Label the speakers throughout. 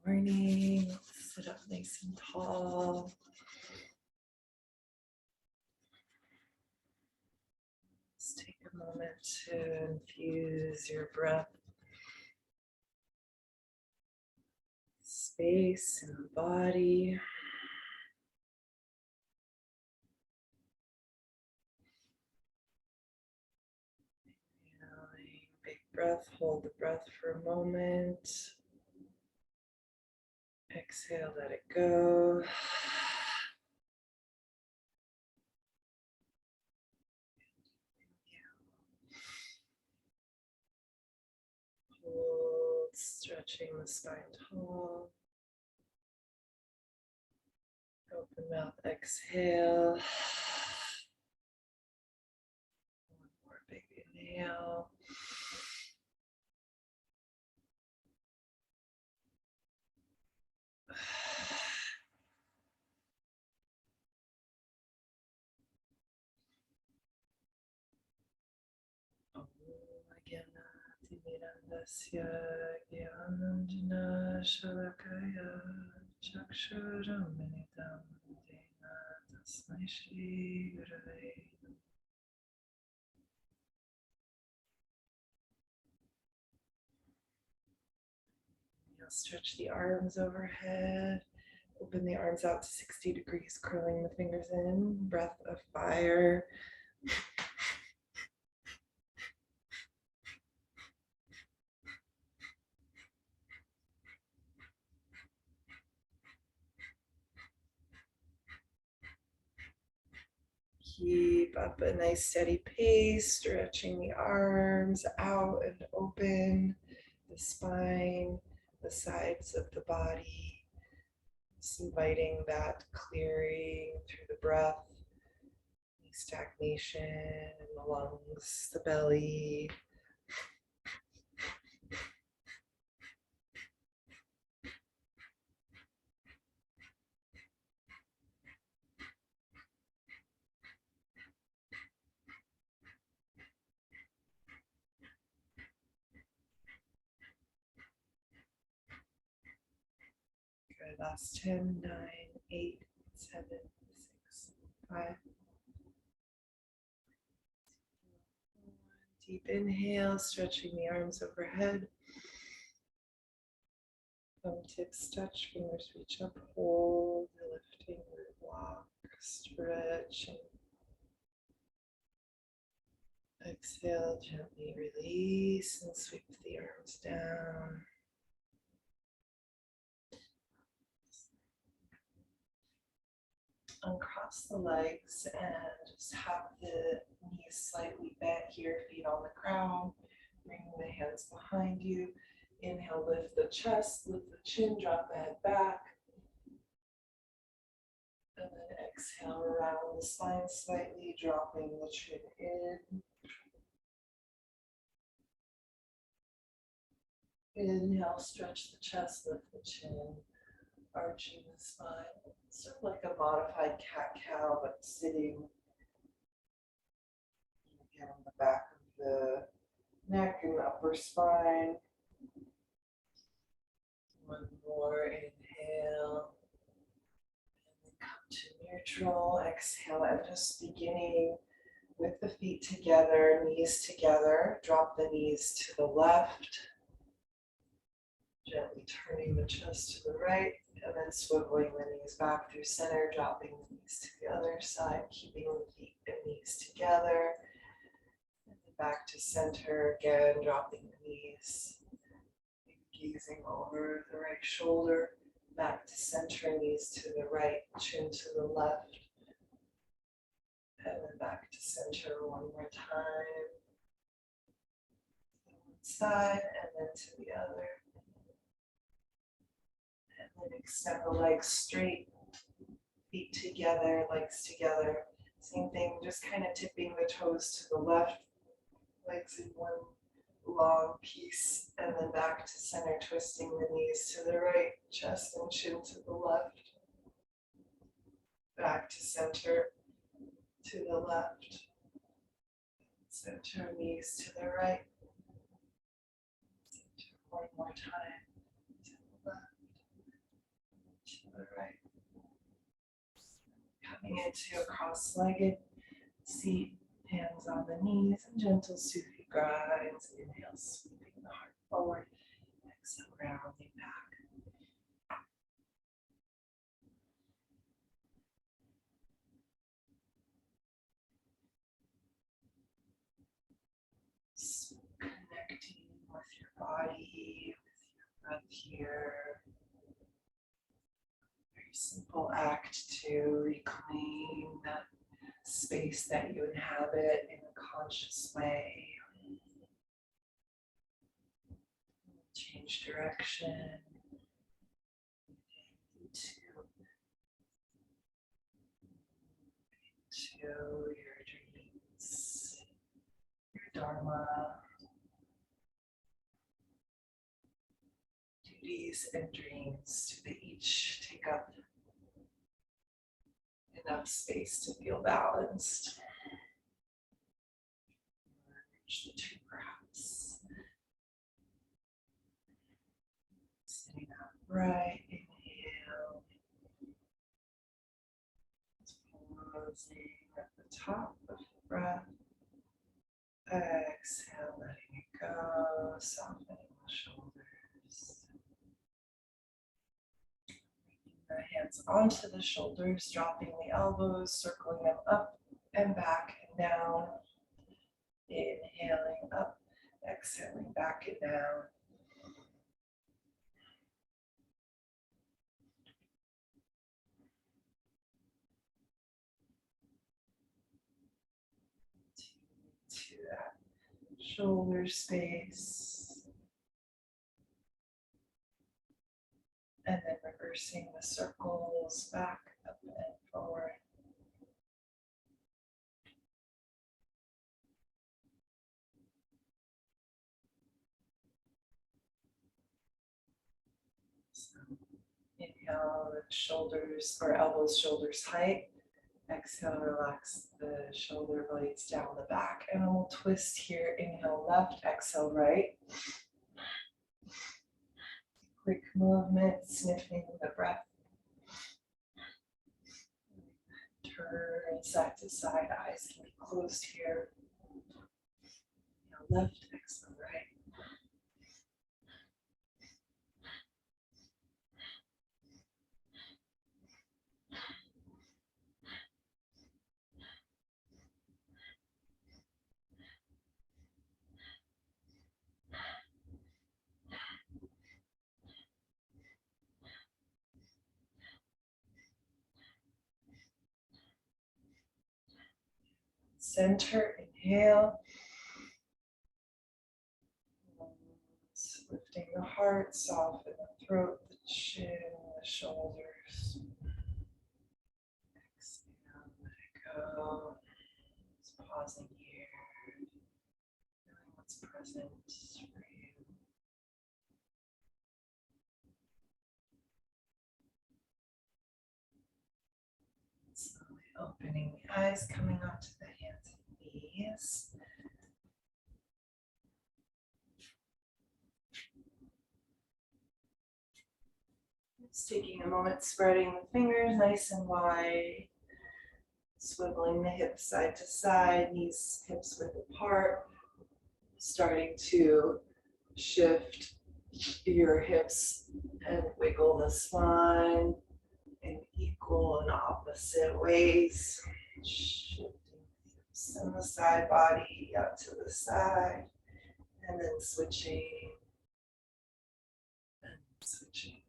Speaker 1: morning. Sit up nice and tall. Just take a moment to infuse your breath, space in the body. Inhaling, big breath, hold the breath for a moment. Exhale, let it go. Hold, stretching the spine tall. Open mouth, exhale. One more big inhale. Mirandasya Gyananjana Shalakaya Chakshuramanitam Dena Tasmai Shri Gurave. You'll stretch the arms overhead. Open the arms out to 60 degrees, curling the fingers in. Breath of fire. Keep up a nice steady pace, stretching the arms out and open, the spine, the sides of the body. Just inviting that clearing through the breath, stagnation in the lungs, the belly. Good. Last 10, 9, 8, 7, 6, 5. Deep inhale, stretching the arms overhead. Thumb tips touch, fingers reach up, hold, lifting, walk, stretch, and exhale, gently release and sweep the arms down. Uncross the legs and just have the knees slightly bent here, feet on the ground. Bring the hands behind you. Inhale, lift the chest, lift the chin, drop the head back. And then exhale, around the spine slightly, dropping the chin in. Inhale, stretch the chest, lift the chin, arching the spine. Sort of like a modified cat-cow, but sitting. Again, on the back of the neck and upper spine. One more inhale. And then come to neutral. Exhale, and just beginning with the feet together, knees together. Drop the knees to the left. Gently turning the chest to the right. And then swiveling the knees back through center, dropping the knees to the other side, keeping the feet and knees together. And then back to center again, dropping the knees, gazing over the right shoulder, back to center, knees to the right, chin to the left. And then back to center one more time. One side and then to the other. And then extend the legs straight, feet together, legs together. Same thing, just kind of tipping the toes to the left, legs in one long piece, and then back to center, twisting the knees to the right, chest and chin to the left. Back to center, to the left. Center, knees to the right. Center one more time, to the left. the right. Coming into a cross-legged seat, hands on the knees, and gentle Sufi grinds. Inhale, sweeping the heart forward. Exhale, rounding back. So connecting with your body, with your breath here. Very simple act to reclaim that space that you inhabit in a conscious way. Change direction into your dreams, your dharma, duties and dreams. Do they each take up enough space to feel balanced? Merge the two perhaps. Sitting upright, inhale. Pausing at the top of the breath. Exhale, letting it go, softening the shoulders. Bringing the hands onto the shoulders, dropping the elbows, circling them up and back and down. Inhaling up, exhaling back and down. To that shoulder space. And then reversing the circles back, up and forward. So inhale, the shoulders or elbows, shoulders height. Exhale, relax the shoulder blades down the back. And then we'll twist here. Inhale left, exhale right. Quick movement, sniffing the breath. Turn side to side, eyes can be closed here. Inhale left, exhale right. Center, inhale. Lifting the heart, soften the throat, the chin, the shoulders. Exhale, let it go. Just pausing here, feeling what's present for you. Slowly opening the eyes, coming onto the hands and knees. Just taking a moment, spreading the fingers nice and wide. Swiveling the hips side to side, knees, hips width apart. Starting to shift your hips and wiggle the spine in equal and opposite ways. Shifting the hips and the side body out to the side. And then switching and switching.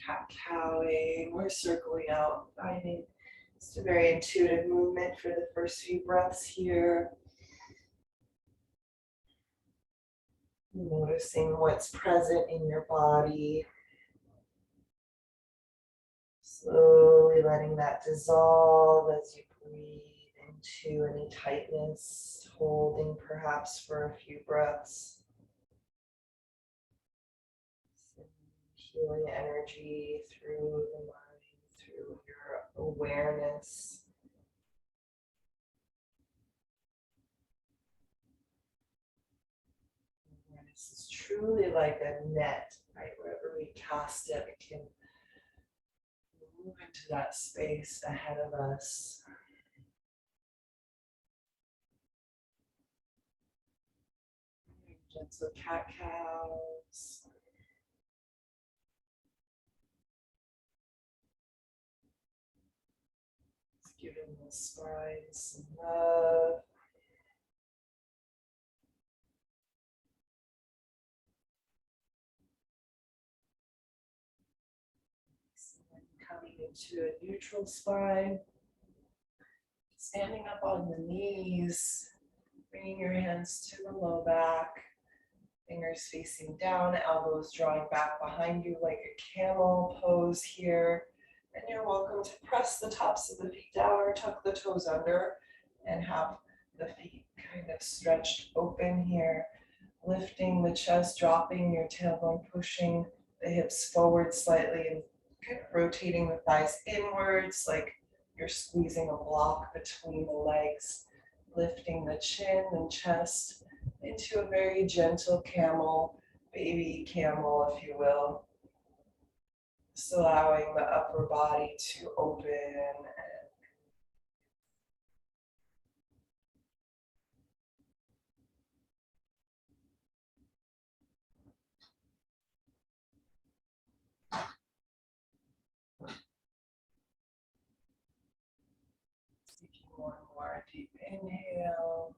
Speaker 1: Cat-cowing or circling out, finding just a very intuitive movement for the first few breaths here. Noticing what's present in your body. Slowly letting that dissolve as you breathe into any tightness, holding perhaps for a few breaths. Healing energy through the mind, through your awareness. This is truly like a net, right? Wherever we cast it, we can move into that space ahead of us. Gentle cat-cows. Giving the spine some love. Coming into a neutral spine, standing up on the knees, bringing your hands to the low back, fingers facing down, elbows drawing back behind you like a camel pose here. And you're welcome to press the tops of the feet down or tuck the toes under and have the feet kind of stretched open here, lifting the chest, dropping your tailbone, pushing the hips forward slightly and kind of rotating the thighs inwards like you're squeezing a block between the legs, lifting the chin and chest into a very gentle camel, baby camel, if you will. Just allowing the upper body to open and taking one more deep inhale.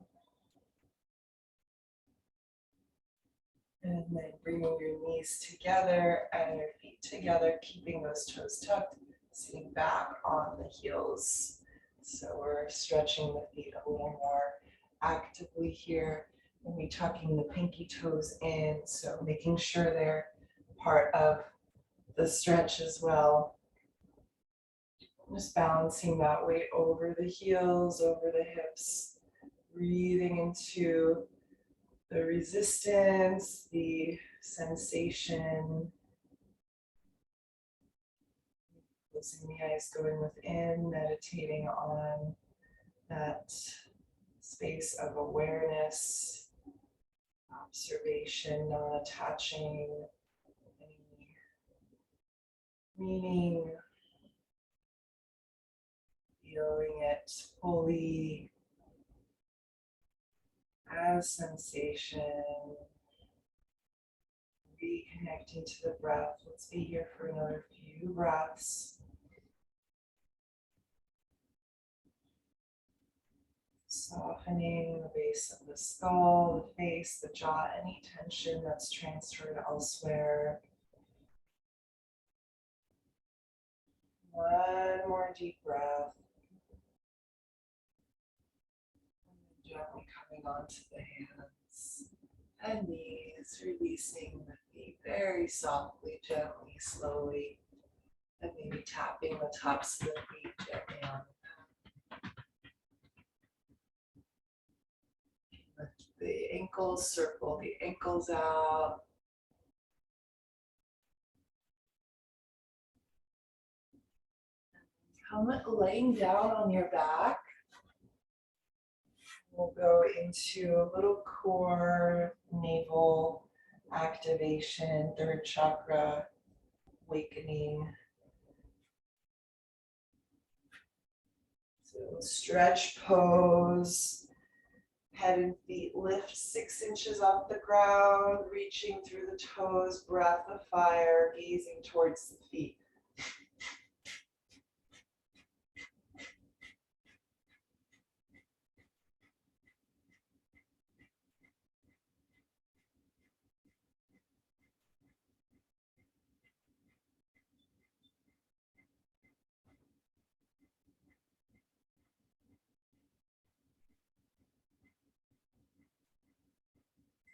Speaker 1: And then bringing your knees together and your feet together, keeping those toes tucked, sitting back on the heels. So we're stretching the feet a little more actively here. And we're tucking the pinky toes in, so making sure they're part of the stretch as well. Just balancing that weight over the heels, over the hips, breathing into the resistance, the sensation. Closing the eyes, going within, meditating on that space of awareness, observation, not attaching any meaning, feeling it fully as sensation, reconnecting to the breath. Let's be here for another few breaths. Softening the base of the skull, the face, the jaw, any tension that's transferred elsewhere. One more deep breath. And gently coming onto the hands and knees, releasing the feet very softly, gently, slowly, and maybe tapping the tops of the feet gently on the ankles, circle the ankles out. Come laying down on your back. We'll go into a little core navel activation, third chakra awakening. So stretch pose. Head and feet lift 6 inches off the ground, reaching through the toes, breath of fire, gazing towards the feet.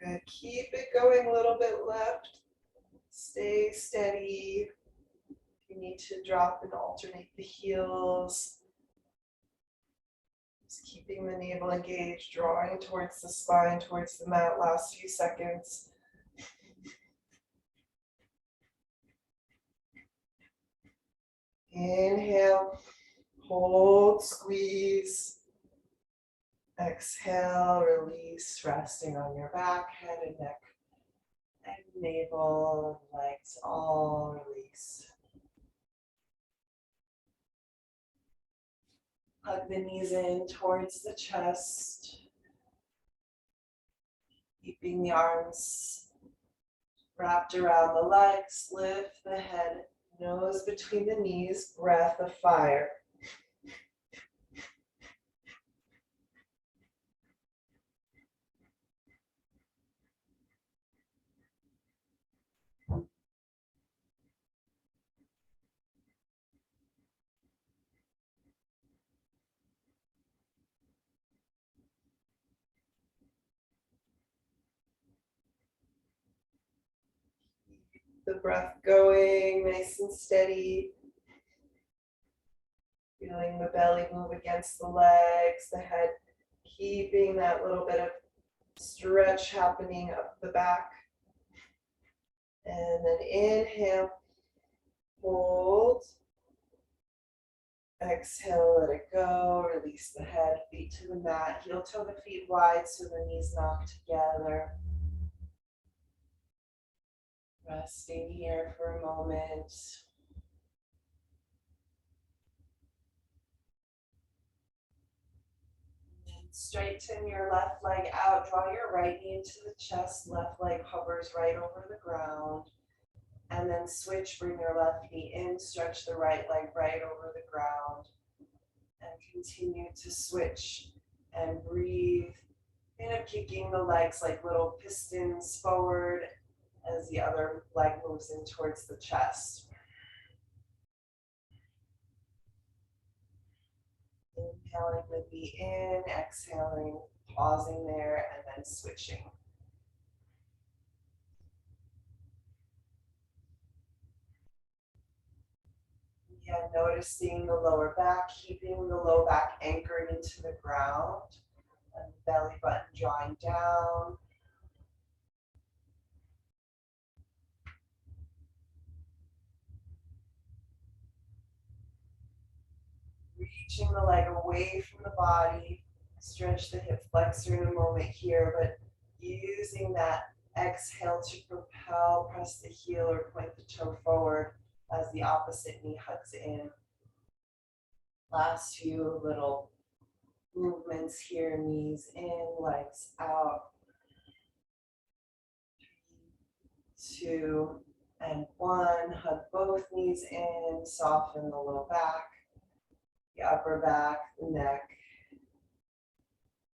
Speaker 1: Good. Keep it going a little bit left. Stay steady. If you need to drop and alternate the heels. Just keeping the navel engaged, drawing towards the spine, towards the mat. Last few seconds. Inhale, hold, squeeze. Exhale, release, resting on your back, head and neck navel, legs all release. Hug the knees in towards the chest, keeping the arms wrapped around the legs. Lift the head, nose between the knees, breath of fire. The breath going nice and steady. Feeling the belly move against the legs, the head keeping that little bit of stretch happening up the back. And then inhale, hold. Exhale, let it go. Release the head, feet to the mat. Heel toe the feet wide so the knees knock together. Resting here for a moment. Straighten your left leg out. Draw your right knee into the chest. Left leg hovers right over the ground. And then switch, bring your left knee in. Stretch the right leg right over the ground. And continue to switch and breathe. End up kicking the legs like little pistons forward as the other leg moves in towards the chest. Inhaling the knee in, exhaling, pausing there, and then switching. Again, noticing the lower back, keeping the low back anchored into the ground, and belly button drawing down. Reaching the leg away from the body. Stretch the hip flexor in a moment here, but using that exhale to propel, press the heel or point the toe forward as the opposite knee hugs in. Last few little movements here, knees in, legs out. 3, 2, and 1. Hug both knees in, soften the low back, the upper back, the neck.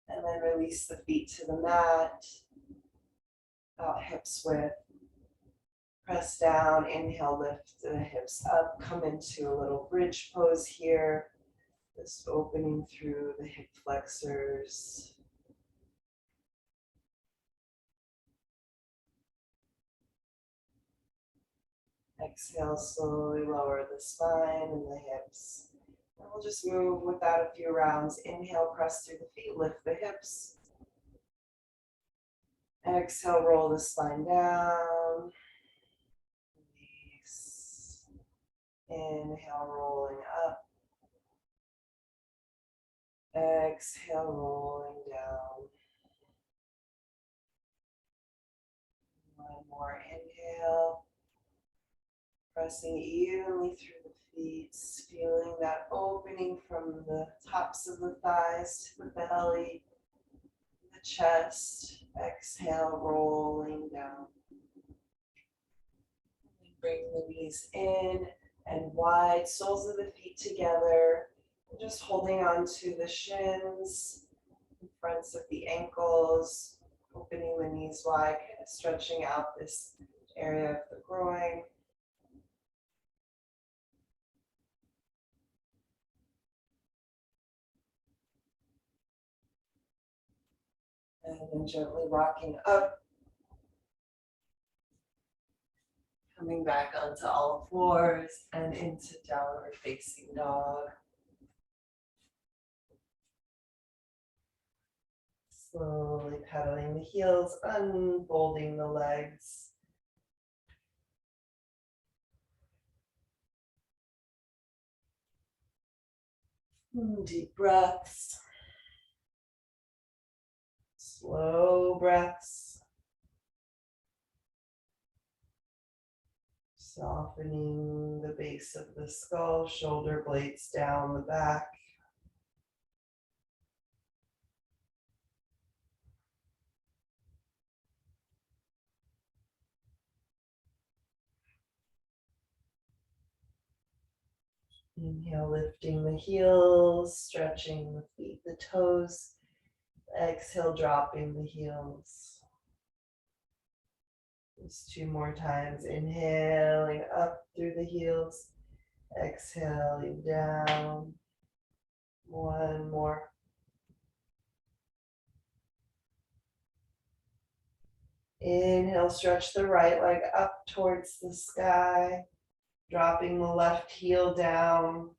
Speaker 1: And then release the feet to the mat, out hips width. Press down, inhale, lift the hips up, come into a little bridge pose here. Just opening through the hip flexors. Exhale, slowly lower the spine and the hips. And we'll just move without a few rounds. Inhale, press through the feet, lift the hips. Exhale, roll the spine down. Release. Inhale, rolling up. Exhale, rolling down. One more inhale. Pressing evenly through the feet, feeling that opening from the tops of the thighs to the belly, the chest. Exhale, rolling down. Bring the knees in and wide, soles of the feet together. Just holding on to the shins, the fronts of the ankles, opening the knees wide, kind of stretching out this area of the groin. And then gently rocking up, coming back onto all fours and into downward facing dog. Slowly pedaling the heels, unfolding the legs. Deep breaths. Slow breaths. Softening the base of the skull, shoulder blades down the back. Inhale, lifting the heels, stretching the feet, the toes. Exhale, dropping the heels. Just 2 more times. Inhaling up through the heels. Exhaling down. 1 more. Inhale, stretch the right leg up towards the sky. Dropping the left heel down.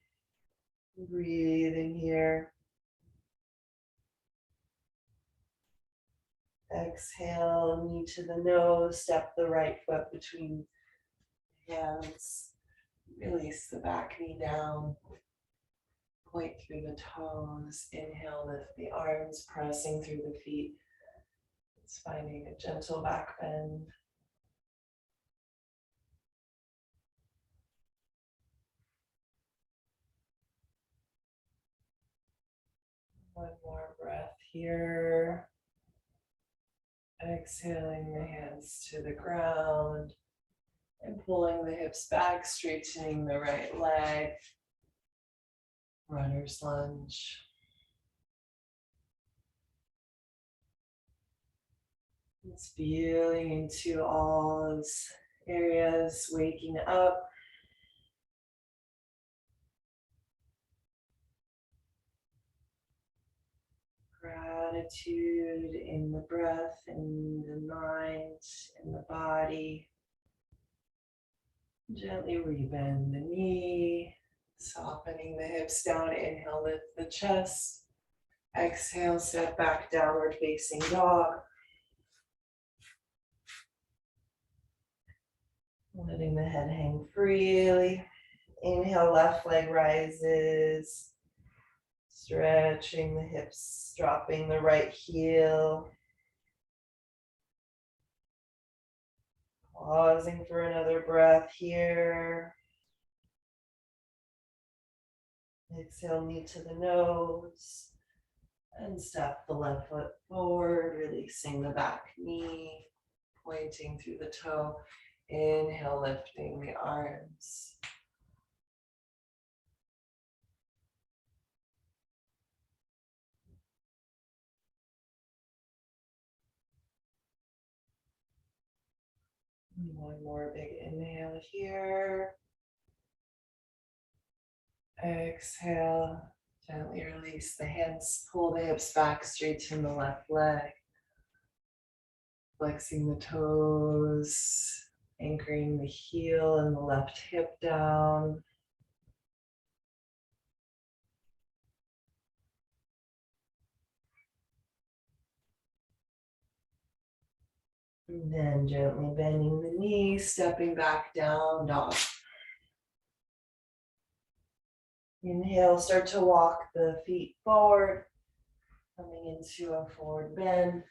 Speaker 1: Breathing here. Exhale, knee to the nose. Step the right foot between hands. Release the back knee down. Point through the toes. Inhale, lift the arms, pressing through the feet. It's finding a gentle back bend. One more breath here. Exhaling the hands to the ground and pulling the hips back, straightening the right leg. Runner's lunge. It's feeling into all those areas, waking up. Gratitude in the breath, in the mind, in the body. Gently rebend the knee, softening the hips down. Inhale, lift the chest. Exhale, step back, downward facing dog. Letting the head hang freely. Inhale, left leg rises. Stretching the hips, dropping the right heel. Pausing for another breath here. Exhale, knee to the nose. And step the left foot forward, releasing the back knee, pointing through the toe. Inhale, lifting the arms. One more big inhale here. Exhale, gently release the hands, pull the hips back, straighten the left leg. Flexing the toes, anchoring the heel and the left hip down. And then gently bending the knees, stepping back down, dog. Inhale, start to walk the feet forward, coming into a forward bend.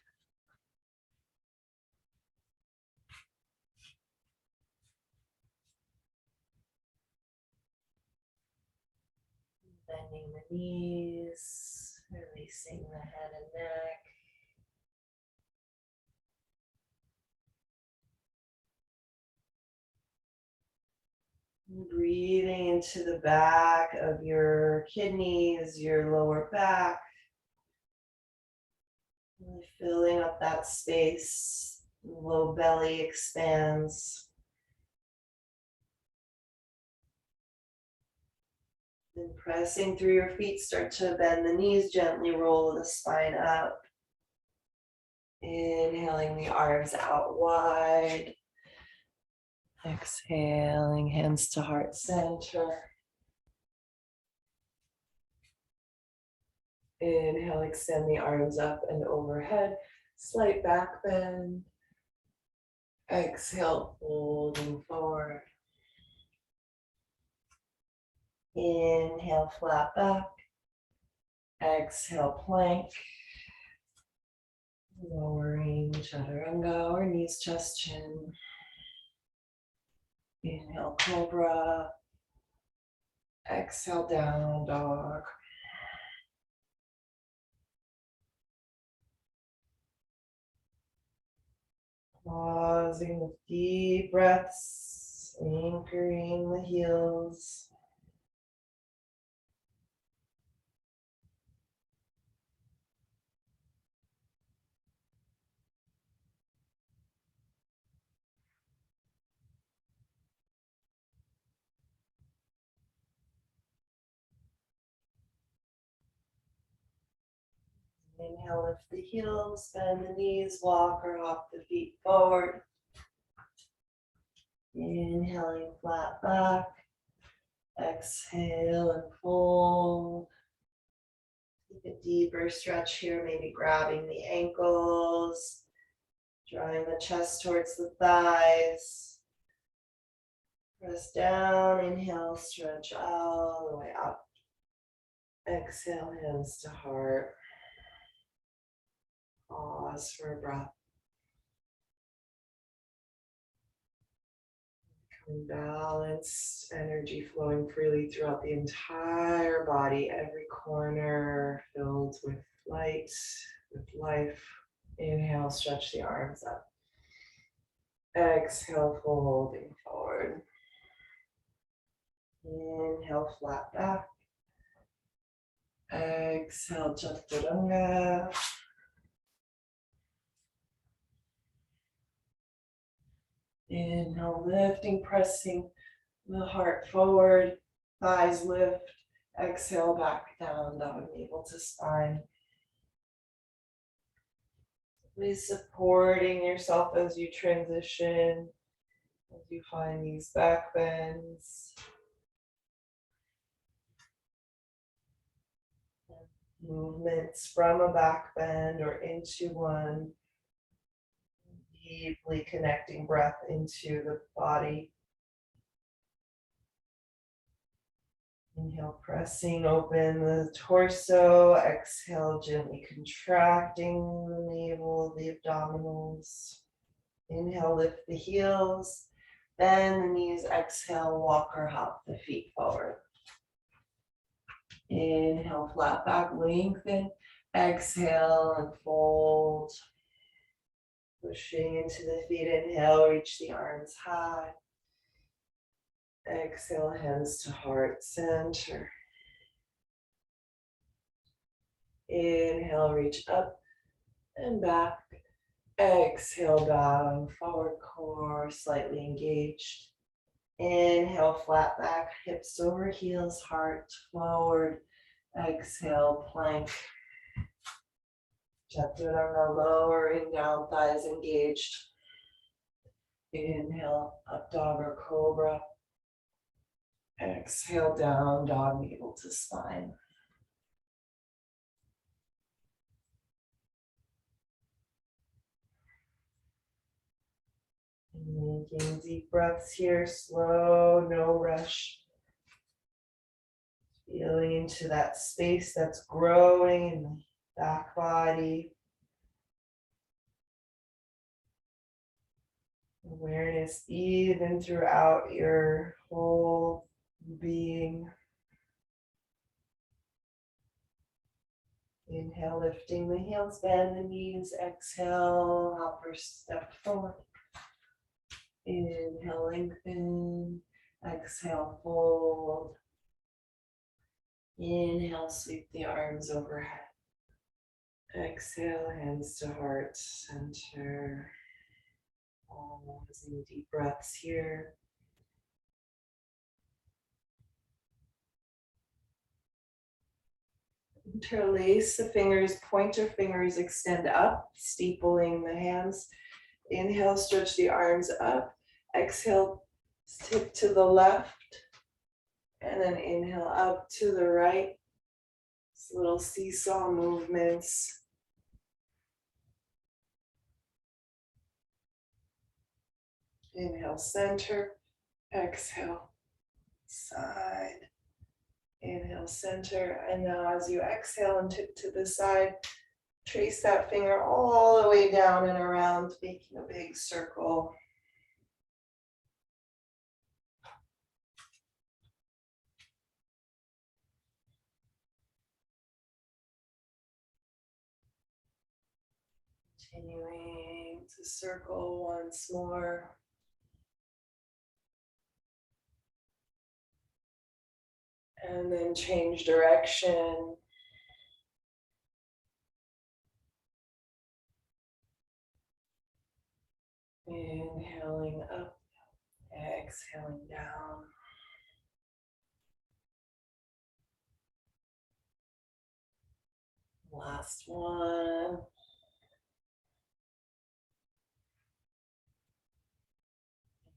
Speaker 1: Bending the knees, releasing the head and neck. Breathing into the back of your kidneys, your lower back. Really filling up that space. Low belly expands. Then pressing through your feet, start to bend the knees, gently roll the spine up. Inhaling the arms out wide. Exhaling, hands to heart center. Inhale, extend the arms up and overhead. Slight back bend. Exhale, folding forward. Inhale, flat back. Exhale, plank. Lowering chaturanga or knees, chest, chin. Inhale, cobra. Exhale, down dog. Pausing with deep breaths, anchoring the heels. Inhale, lift the heels, bend the knees, walk or hop the feet forward. Inhaling, flat back. Exhale and fold. Take a deeper stretch here, maybe grabbing the ankles, drawing the chest towards the thighs. Press down, inhale, stretch all the way up. Exhale, hands to heart. Pause for a breath. Balanced energy flowing freely throughout the entire body, every corner filled with light, with life. Inhale, stretch the arms up. Exhale, folding forward. Inhale, flat back. Exhale, chaturanga. Inhale, lifting, pressing the heart forward, thighs lift. Exhale, back down, dog, navel to spine. Please supporting yourself as you transition, as you find these back bends. Movements from a back bend or into one. Deeply connecting breath into the body. Inhale, pressing open the torso. Exhale, gently contracting the navel, the abdominals. Inhale, lift the heels. Bend the knees. Exhale, walk or hop the feet forward. Inhale, flat back, lengthen. Exhale and fold. Pushing into the feet. Inhale, reach the arms high. Exhale, hands to heart center. Inhale, reach up and back. Exhale, bow forward, core slightly engaged. Inhale, flat back, hips over heels, heart forward. Exhale, plank. Chaturanga, lowering down, thighs engaged. Inhale, up dog or cobra. Exhale, down dog, navel to spine. Making deep breaths here, slow, no rush. Feeling into that space that's growing in the back body. Awareness even throughout your whole being. Inhale, lifting the heels, bend the knees. Exhale, upper step forward. Inhale, lengthen. Exhale, fold. Inhale, sweep the arms overhead. Exhale, hands to heart center. Pausing, deep breaths here. Interlace the fingers, pointer fingers extend up, steepling the hands. Inhale, stretch the arms up. Exhale, tip to the left. And then inhale up to the right. It's little seesaw movements. Inhale, center. Exhale, side. Inhale, center. And now as you exhale and tip to the side, trace that finger all the way down and around, making a big circle. Continuing to circle once more. And then change direction. Inhaling up, exhaling down. Last one.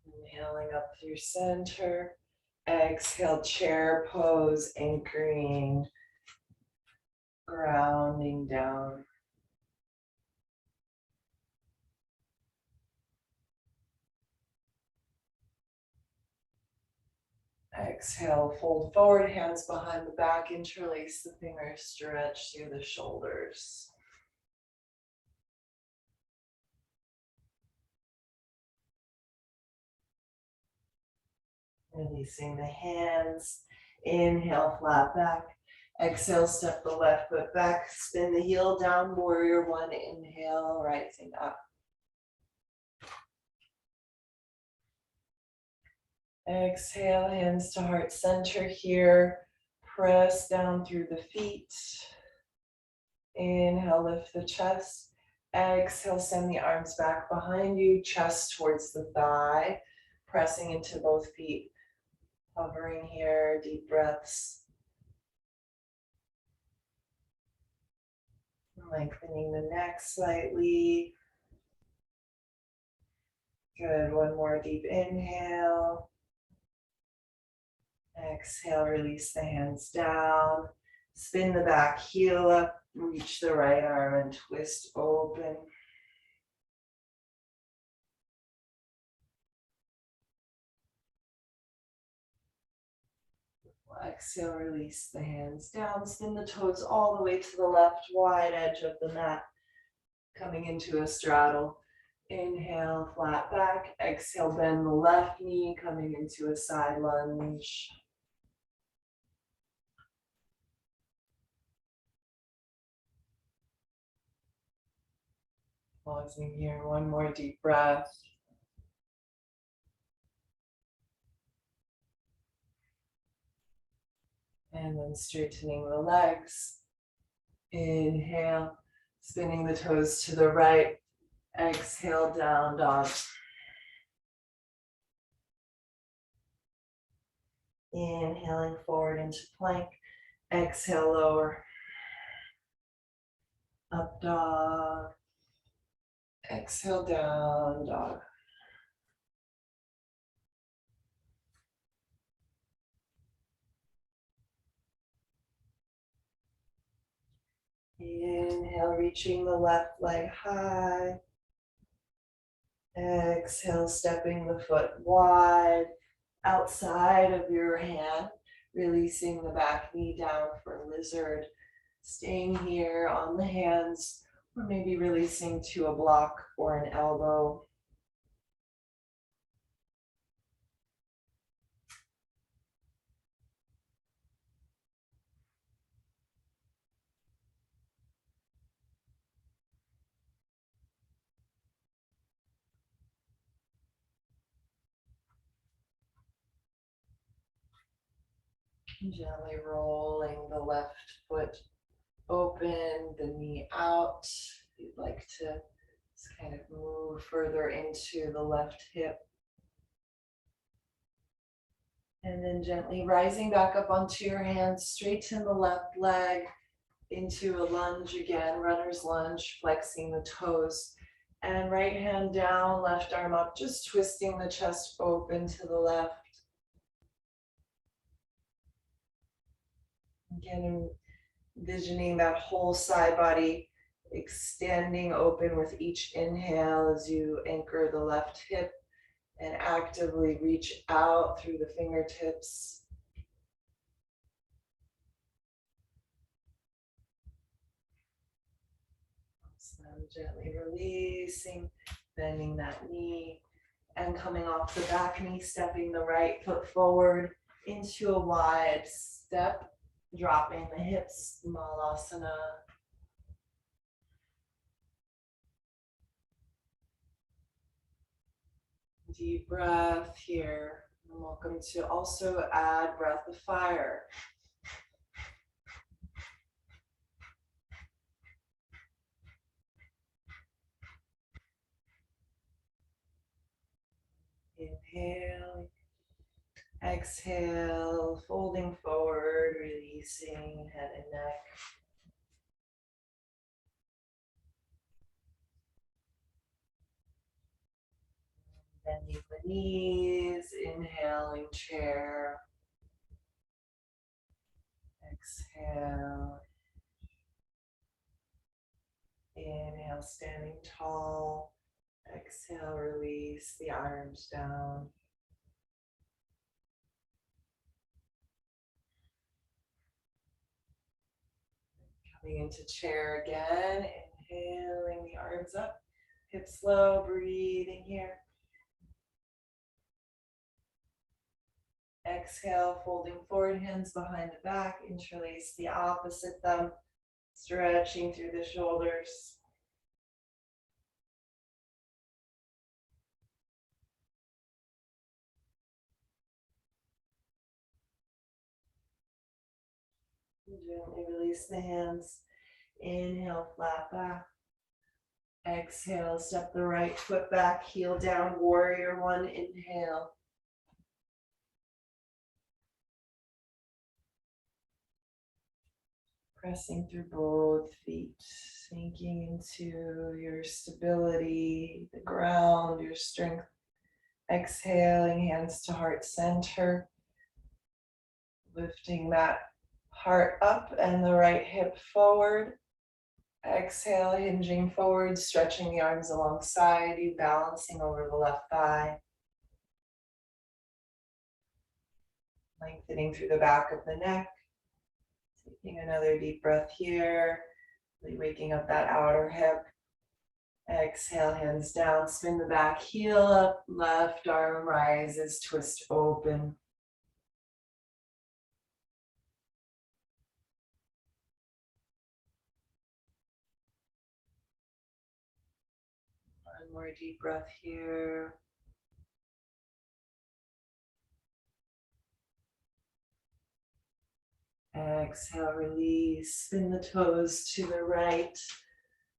Speaker 1: Inhaling up through center. Exhale, chair pose, anchoring, grounding down. Exhale, fold forward, hands behind the back, interlace the fingers, stretch through the shoulders. Releasing the hands. Inhale, flat back. Exhale, step the left foot back, spin the heel down, warrior one, inhale, rising up. Exhale, hands to heart center here. Press down through the feet. Inhale, lift the chest. Exhale, send the arms back behind you, chest towards the thigh, pressing into both feet. Hovering here, deep breaths. Lengthening the neck slightly. Good, one more deep inhale. Exhale, release the hands down. Spin the back heel up, reach the right arm and twist open. Exhale, release the hands down. Spin the toes all the way to the left, wide edge of the mat. Coming into a straddle. Inhale, flat back. Exhale, bend the left knee, coming into a side lunge. Pausing here, one more deep breath. And then straightening the legs. Inhale, spinning the toes to the right. Exhale, down dog. Inhaling forward into plank. Exhale, lower. Up dog. Exhale, down dog. Inhale, reaching the left leg high. Exhale, stepping the foot wide outside of your hand, releasing the back knee down for lizard. Staying here on the hands, or maybe releasing to a block or an elbow. Gently rolling the left foot open, the knee out. If you'd like to just kind of move further into the left hip. And then gently rising back up onto your hands, straighten the left leg into a lunge again, runner's lunge, flexing the toes. And right hand down, left arm up, just twisting the chest open to the left. Again, envisioning that whole side body extending open with each inhale as you anchor the left hip and actively reach out through the fingertips. So then gently releasing, bending that knee and coming off the back knee, stepping the right foot forward into a wide step. Dropping the hips, Malasana. Deep breath here. And welcome to also add breath of fire. Inhale, exhale, folding forward, releasing head and neck. Bending the knees, inhaling chair. Exhale. Inhale, standing tall. Exhale, release the arms down. Coming into chair again, inhaling the arms up, hips low, breathing here. Exhale, folding forward, hands behind the back, interlace the opposite thumb, stretching through the shoulders. Gently release the hands. Inhale, flat back. Exhale, step the right foot back, heel down, warrior one, inhale. Pressing through both feet, sinking into your stability, the ground, your strength. Exhaling, hands to heart center. Lifting that heart up and the right hip forward. Exhale, hinging forward, stretching the arms alongside you, balancing over the left thigh. Lengthening through the back of the neck. Taking another deep breath here. Really waking up that outer hip. Exhale, hands down, spin the back heel up, left arm rises, twist open. One more deep breath here. Exhale, release, spin the toes to the right,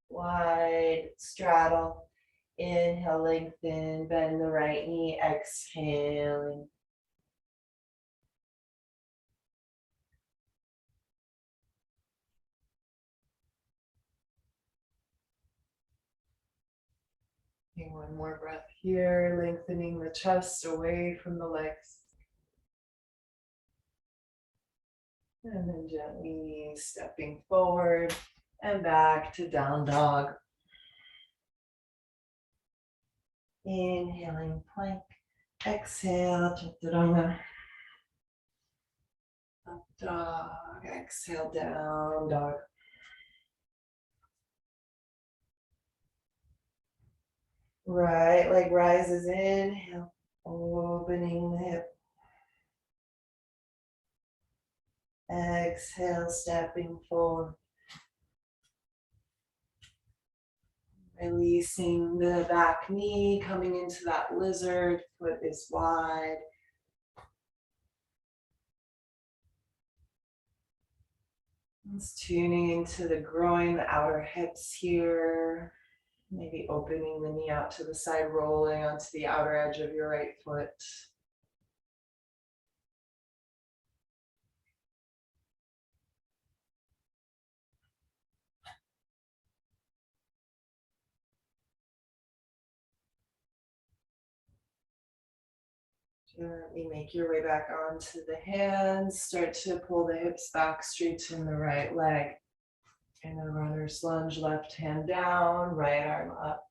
Speaker 1: wide straddle. Inhale, lengthen, bend the right knee, exhaling. Taking one more breath here, lengthening the chest away from the legs. And then gently stepping forward and back to down dog. Inhaling plank, exhale, chaturanga. Up dog, exhale, down dog. Right leg rises, inhale, opening the hip. Exhale, stepping forward. Releasing the back knee, coming into that lizard, foot is wide. Just tuning into the groin, the outer hips here. Maybe opening the knee out to the side, rolling onto the outer edge of your right foot. Gently make your way back onto the hands. Start to pull the hips back, straighten the right leg. And a runner's lunge, left hand down, right arm up.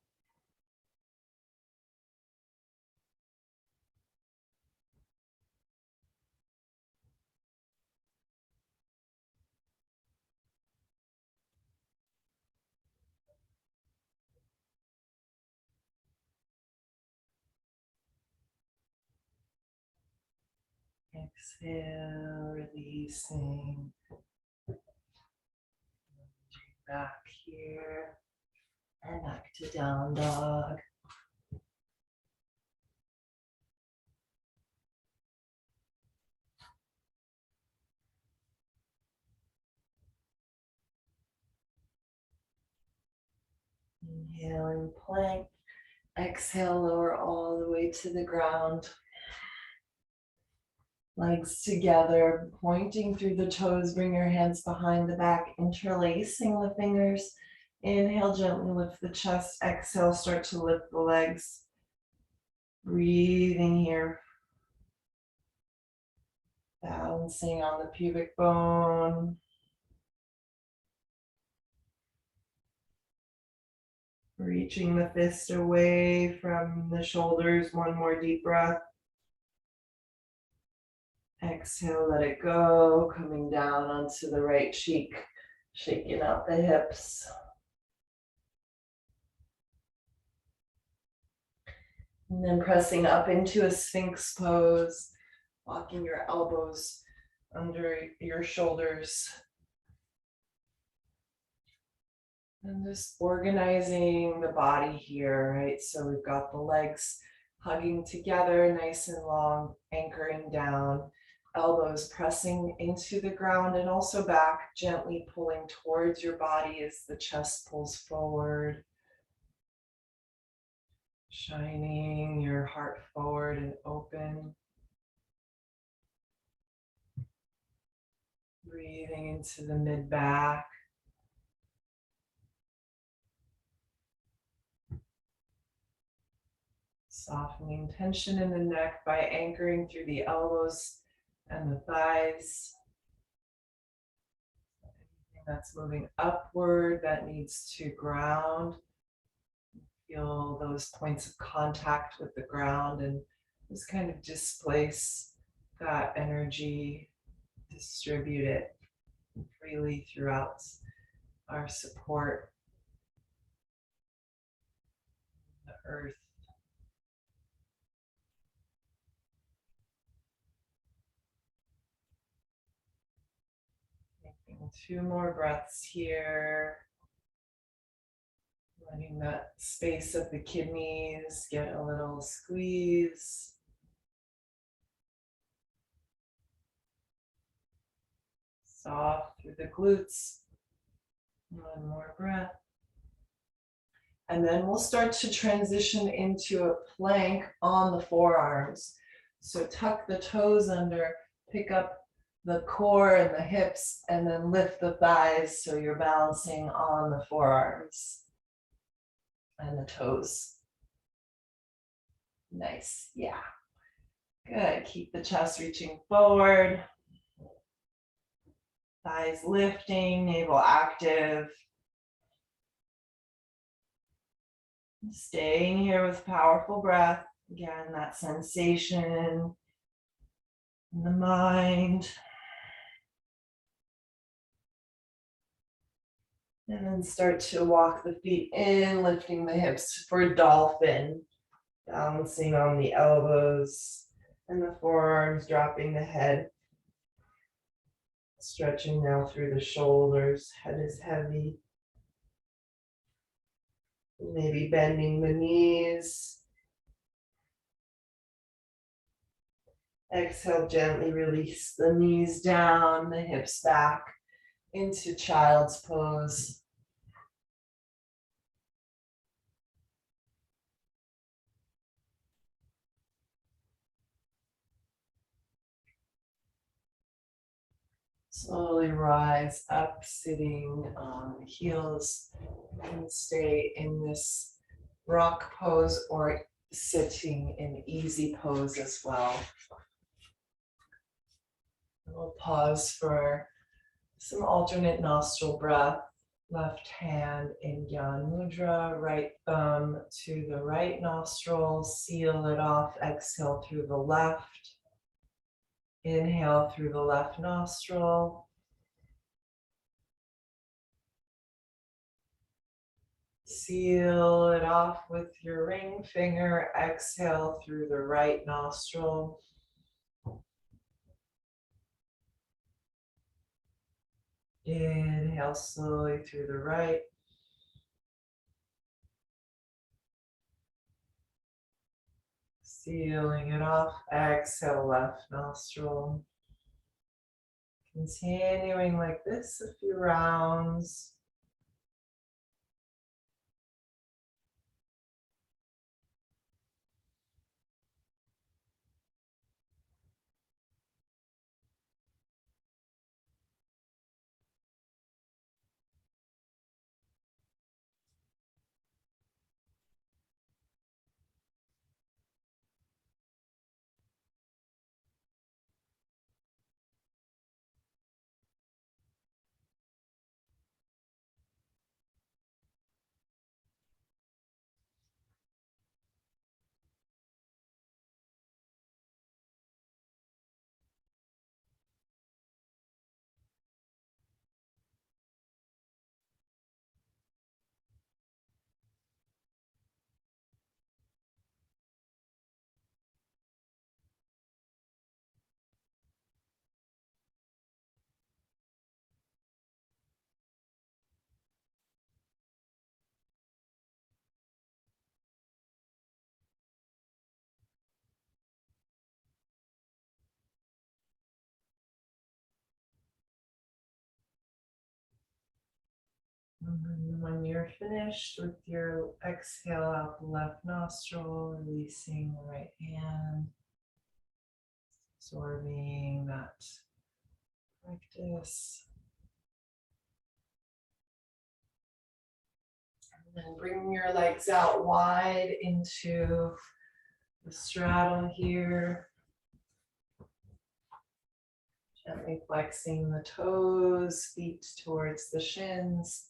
Speaker 1: Exhale, releasing. Back here and back to down dog. Inhaling plank. Exhale, lower all the way to the ground. Legs together, pointing through the toes. Bring your hands behind the back, interlacing the fingers. Inhale, gently lift the chest. Exhale, start to lift the legs. Breathing here. Balancing on the pubic bone. Reaching the fist away from the shoulders. One more deep breath. Exhale, let it go. Coming down onto the right cheek. Shaking out the hips. And then pressing up into a Sphinx pose. Walking your elbows under your shoulders. And just organizing the body here, right? So we've got the legs hugging together, nice and long, anchoring down, elbows pressing into the ground and also back, gently pulling towards your body as the chest pulls forward. Shining your heart forward and open. Breathing into the mid-back. Softening tension in the neck by anchoring through the elbows and the thighs. Anything that's moving upward that needs to ground. Feel those points of contact with the ground and just kind of displace that energy, distribute it freely throughout our support, the earth. Taking 2 more breaths here. Letting that space of the kidneys get a little squeeze. Soft through the glutes. 1 more breath. And then we'll start to transition into a plank on the forearms. So tuck the toes under, pick up the core and the hips, and then lift the thighs so you're balancing on the forearms and the toes. Nice, yeah. Good, keep the chest reaching forward. Thighs lifting, navel active. Staying here with powerful breath. Again, that sensation in the mind. And then start to walk the feet in, lifting the hips for dolphin. Balancing on the elbows and the forearms, dropping the head. Stretching now through the shoulders, head is heavy. Maybe bending the knees. Exhale, gently release the knees down, the hips back into child's pose. Slowly rise up, sitting on the heels, and stay in this rock pose or sitting in easy pose as well. We'll pause for some alternate nostril breath. Left hand in Gyan Mudra, right thumb to the right nostril, seal it off, exhale through the left. Inhale through the left nostril. Seal it off with your ring finger. Exhale through the right nostril. Inhale slowly through the right. Sealing it off. Exhale left nostril. Continuing like this a few rounds. And then when you're finished with your exhale out the left nostril, releasing the right hand, absorbing that practice. And then bring your legs out wide into the straddle here. Gently flexing the toes, feet towards the shins.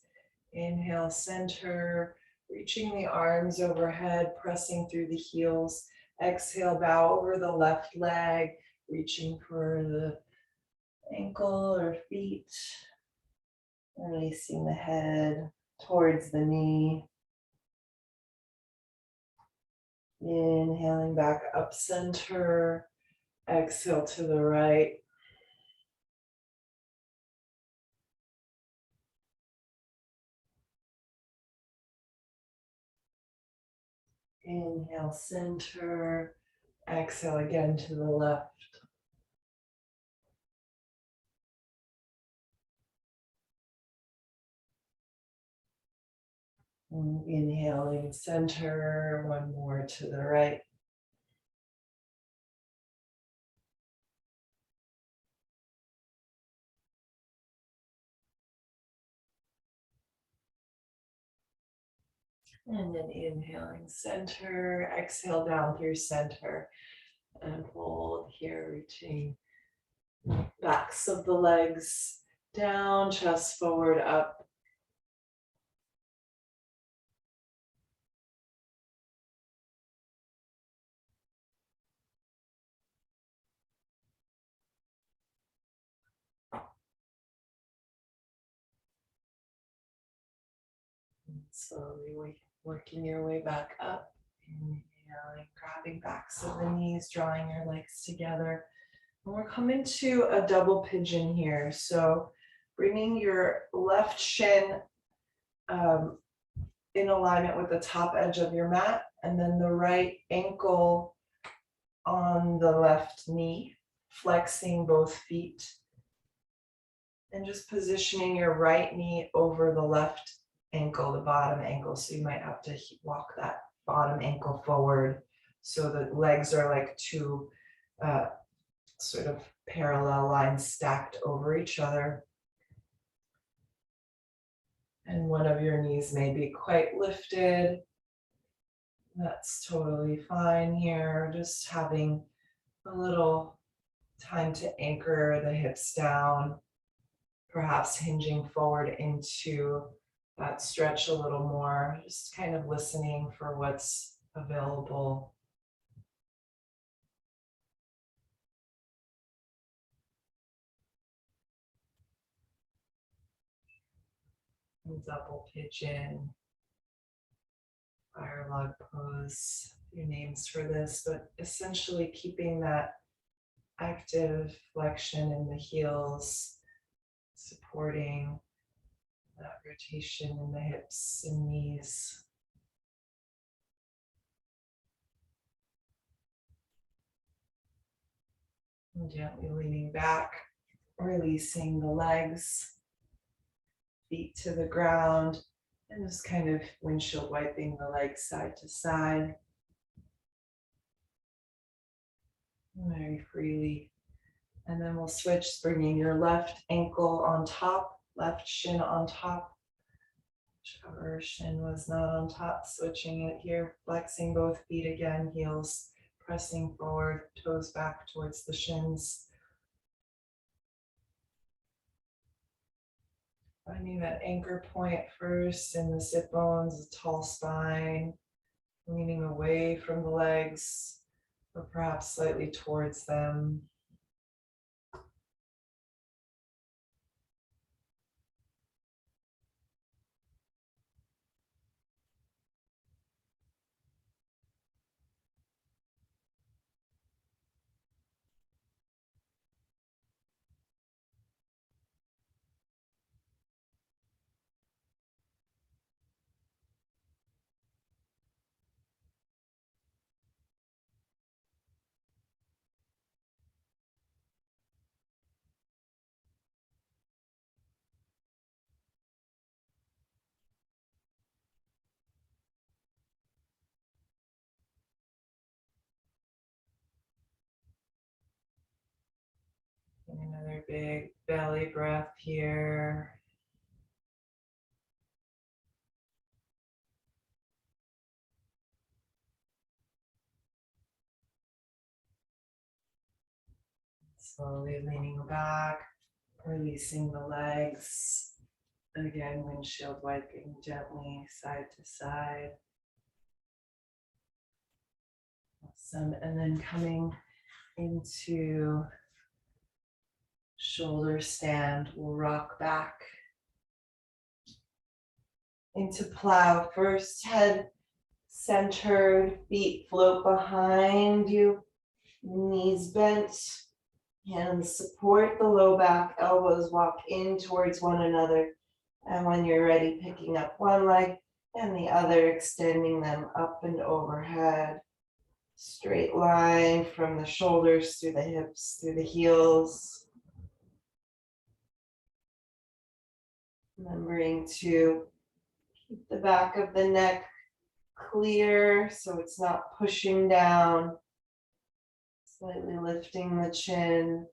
Speaker 1: Inhale, center, reaching the arms overhead, pressing through the heels. Exhale, bow over the left leg, reaching for the ankle or feet. Releasing the head towards the knee. Inhaling back up center. Exhale to the right. Inhale, center. Exhale again to the left. Inhaling center, one more to the right. And then inhaling center, exhale down through center and hold here, reaching backs of the legs down, chest forward, up. And slowly working your way back up. Inhaling, grabbing backs of the knees, drawing your legs together. And we're coming to a double pigeon here. So bringing your left shin in alignment with the top edge of your mat, and then the right ankle on the left knee, flexing both feet. And just positioning your right knee over the left ankle, the bottom ankle. So you might have to walk that bottom ankle forward. So the legs are like two sort of parallel lines stacked over each other. And one of your knees may be quite lifted. That's totally fine here. Just having a little time to anchor the hips down, perhaps hinging forward into that stretch a little more, just kind of listening for what's available. Double pigeon, fire log pose, a few names for this, but essentially keeping that active flexion in the heels, supporting that rotation in the hips and knees. And gently leaning back, releasing the legs, feet to the ground, and just kind of windshield wiping the legs side to side. Very freely. And then we'll switch, bringing your left ankle on top, left shin on top. Whichever shin was not on top, switching it here, flexing both feet again, heels pressing forward, toes back towards the shins. Finding that anchor point first in the sit bones, a tall spine, leaning away from the legs, or perhaps slightly towards them. big belly breath here. Slowly leaning back, releasing the legs. Again, windshield wiping gently side to side. Awesome. And then coming into shoulder stand, we'll rock back into plow. First, head centered, feet float behind you, knees bent, hands support the low back, elbows walk in towards one another. And when you're ready, picking up one leg and the other, extending them up and overhead. Straight line from the shoulders through the hips, through the heels. Remembering to keep the back of the neck clear so it's not pushing down. Slightly lifting the chin.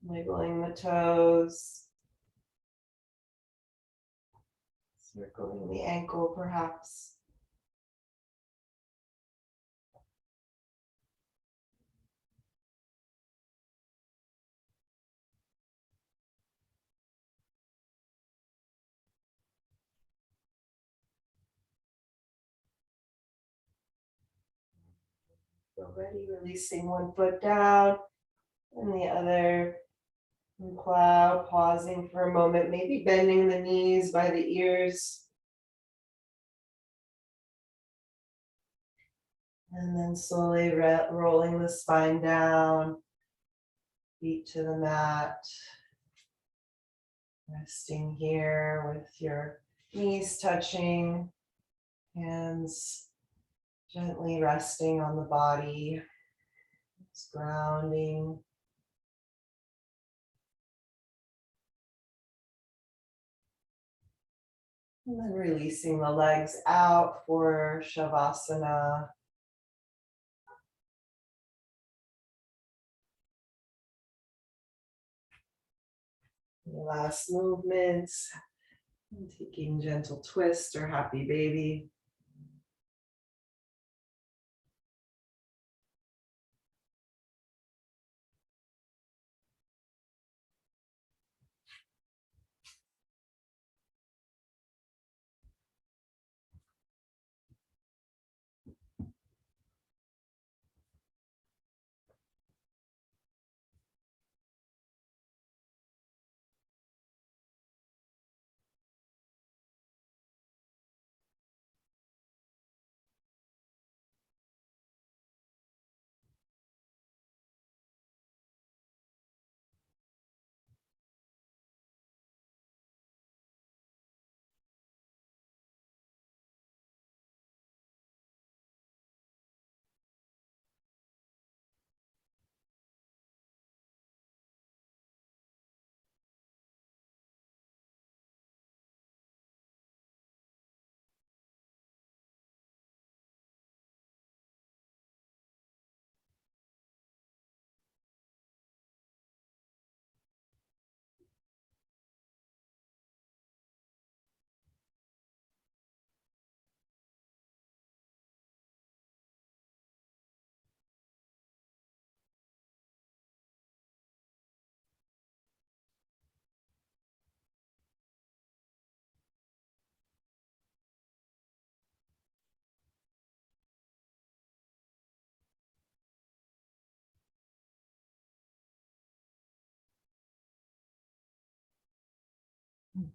Speaker 1: Wiggling the toes. Circling the ankle perhaps. Already releasing one foot down and the other. And plow, pausing for a moment, maybe bending the knees by the ears. And then slowly rolling the spine down, feet to the mat. Resting here with your knees touching, hands gently resting on the body. It's grounding. And then releasing the legs out for Shavasana. Last movements. Taking gentle twist or happy baby.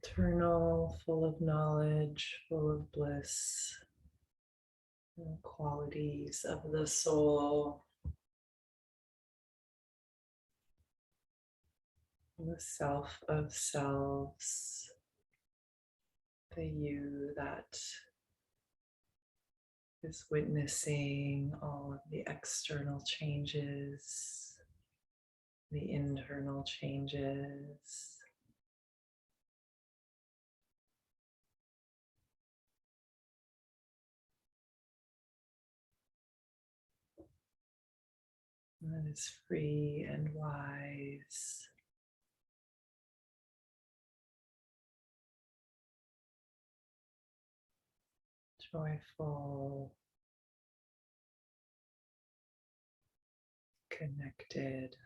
Speaker 1: Eternal, full of knowledge, full of bliss, and qualities of the soul, the self of selves, the you that is witnessing all of the external changes, the internal changes. that is free and wise. Joyful, connected.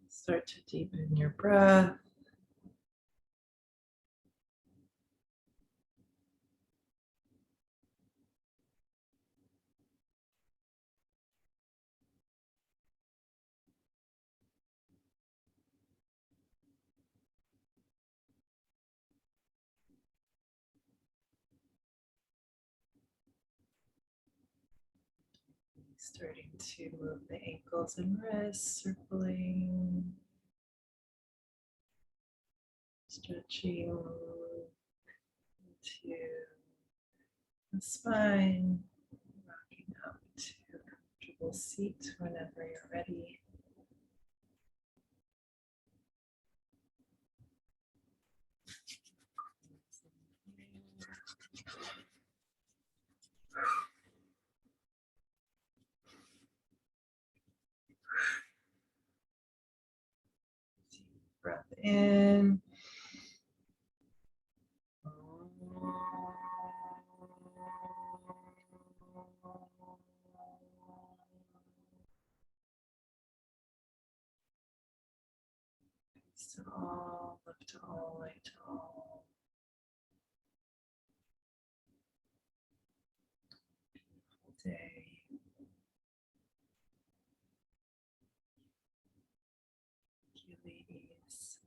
Speaker 1: Start to deepen your breath. Starting to move the ankles and wrists, circling, stretching into the spine, rocking up to a comfortable seat whenever you're ready. Deep breath in. All, lift all, light all. Beautiful day. Thank you, ladies.